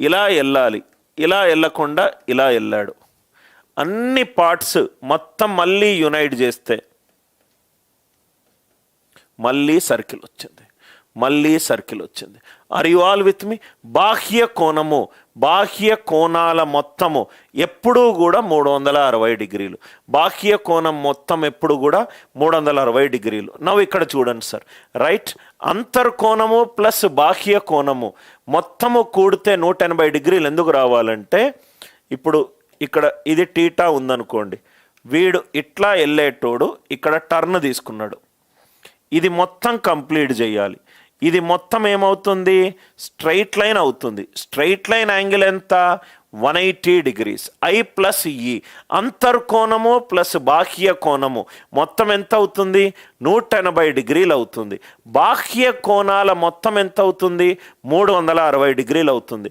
ఇలా వెళ్ళాలి, ఇలా వెళ్ళకుండా ఇలా వెళ్ళాడు. అన్ని పార్ట్స్ మొత్తం మళ్ళీ యునైట్ చేస్తే మళ్ళీ సర్కిల్ వచ్చింది, మళ్ళీ సర్కిల్ వచ్చింది. Are you all with me? బాహ్య కోణము, బాహ్య కోణాల మొత్తము ఎప్పుడూ కూడా 360 డిగ్రీలు. బాహ్య కోణం మొత్తం ఎప్పుడు కూడా 360 డిగ్రీలు. నవ్వు ఇక్కడ చూడండి సార్, రైట్. అంతర్కోణము ప్లస్ బాహ్య కోణము మొత్తము కూడితే 180 డిగ్రీలు ఎందుకు రావాలంటే, ఇప్పుడు ఇక్కడ ఇది టీటా ఉందనుకోండి, వీడు ఇట్లా వెళ్ళేటోడు ఇక్కడ టర్న్ తీసుకున్నాడు, ఇది మొత్తం కంప్లీట్ చేయాలి. ఇది మొత్తం ఏమవుతుంది? స్ట్రైట్ లైన్ అవుతుంది. స్ట్రైట్ లైన్ యాంగిల్ ఎంత? 180 డిగ్రీస్. ఐ ప్లస్ ఈ అంతర్కోణము ప్లస్ బాహ్య కోణము మొత్తం ఎంత అవుతుంది? 180 డిగ్రీలు అవుతుంది. బాహ్య కోణాల మొత్తం ఎంత అవుతుంది? 360 డిగ్రీలు అవుతుంది.